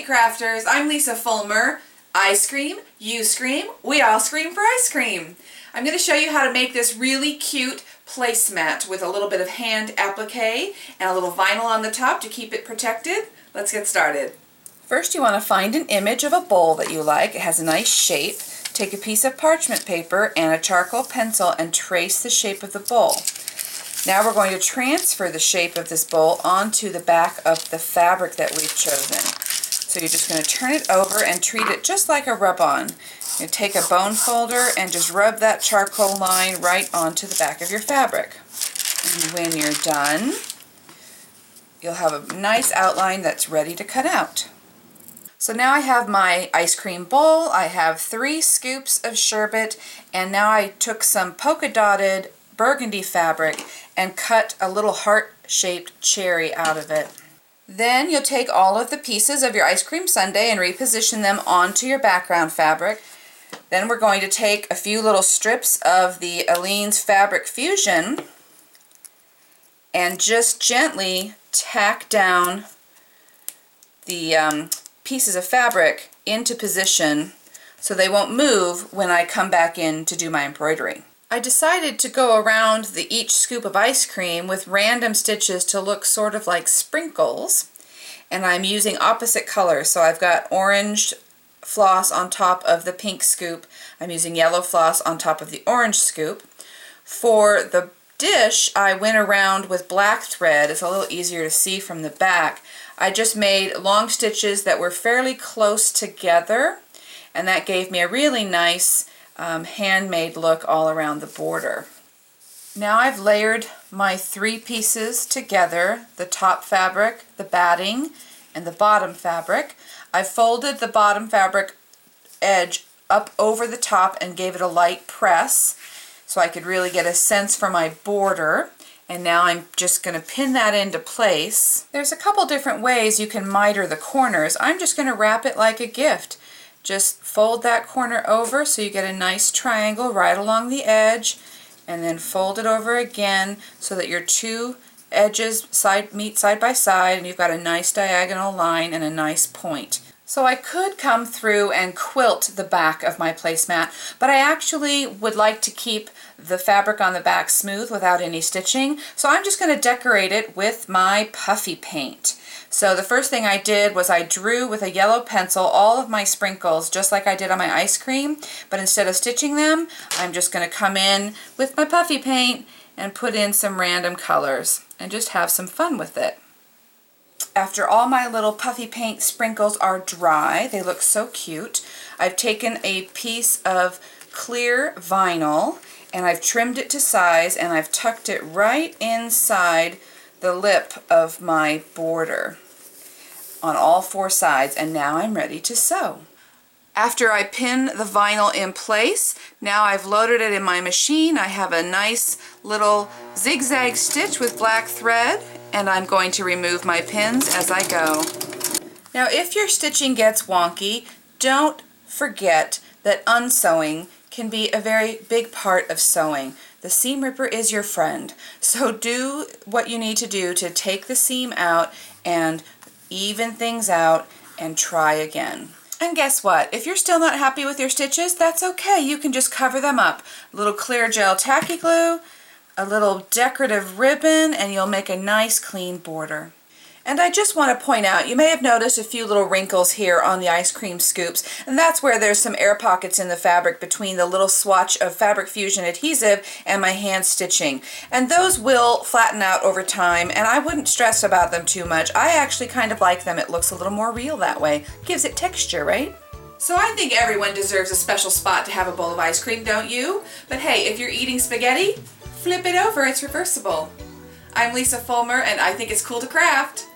Hey crafters, I'm Lisa Fulmer. I scream, you scream, we all scream for ice cream. I'm going to show you how to make this really cute placemat with a little bit of hand applique and a little vinyl on the top to keep it protected. Let's get started. First you want to find an image of a bowl that you like. It has a nice shape. Take a piece of parchment paper and a charcoal pencil and trace the shape of the bowl. Now we're going to transfer the shape of this bowl onto the back of the fabric that we've chosen. So you're just going to turn it over and treat it just like a rub-on. You take a bone folder and just rub that charcoal line right onto the back of your fabric. And when you're done, you'll have a nice outline that's ready to cut out. So now I have my ice cream bowl, I have 3 scoops of sherbet, and now I took some polka dotted burgundy fabric and cut a little heart-shaped cherry out of it. Then you'll take all of the pieces of your ice cream sundae and reposition them onto your background fabric. Then we're going to take a few little strips of the Aleene's Fabric Fusion and just gently tack down the pieces of fabric into position so they won't move when I come back in to do my embroidery. I decided to go around each scoop of ice cream with random stitches to look sort of like sprinkles, and I'm using opposite colors. So I've got orange floss on top of the pink scoop, I'm using yellow floss on top of the orange scoop. For the dish I went around with black thread. It's a little easier to see from the back. I just made long stitches that were fairly close together, and that gave me a really nice handmade look all around the border. Now I've layered my 3 pieces together, the top fabric, the batting, and the bottom fabric. I folded the bottom fabric edge up over the top and gave it a light press so I could really get a sense for my border. And now I'm just going to pin that into place. There's a couple different ways you can miter the corners. I'm just going to wrap it like a gift. Just fold that corner over so you get a nice triangle right along the edge, and then fold it over again so that your 2 edges meet side by side and you've got a nice diagonal line and a nice point. So I could come through and quilt the back of my placemat, but I actually would like to keep the fabric on the back smooth without any stitching, so I'm just going to decorate it with my puffy paint. So the first thing I did was I drew with a yellow pencil all of my sprinkles just like I did on my ice cream, but instead of stitching them, I'm just going to come in with my puffy paint and put in some random colors and just have some fun with it. After all my little puffy paint sprinkles are dry, they look so cute, I've taken a piece of clear vinyl and I've trimmed it to size and I've tucked it right inside the lip of my border on all 4 sides, and now I'm ready to sew. After I pin the vinyl in place, now I've loaded it in my machine. I have a nice little zigzag stitch with black thread, and I'm going to remove my pins as I go. Now if your stitching gets wonky, don't forget that unsewing can be a very big part of sewing. The seam ripper is your friend, so do what you need to do to take the seam out and even things out and try again. And guess what? If you're still not happy with your stitches, that's okay. You can just cover them up. A little clear gel tacky glue, a little decorative ribbon, and you'll make a nice clean border. And I just want to point out, you may have noticed a few little wrinkles here on the ice cream scoops, and that's where there's some air pockets in the fabric between the little swatch of Fabric Fusion adhesive and my hand stitching. And those will flatten out over time, and I wouldn't stress about them too much. I actually kind of like them. It looks a little more real that way. Gives it texture, right? So I think everyone deserves a special spot to have a bowl of ice cream, don't you? But hey, if you're eating spaghetti, flip it over. It's reversible. I'm Lisa Fulmer, and I think it's cool to craft.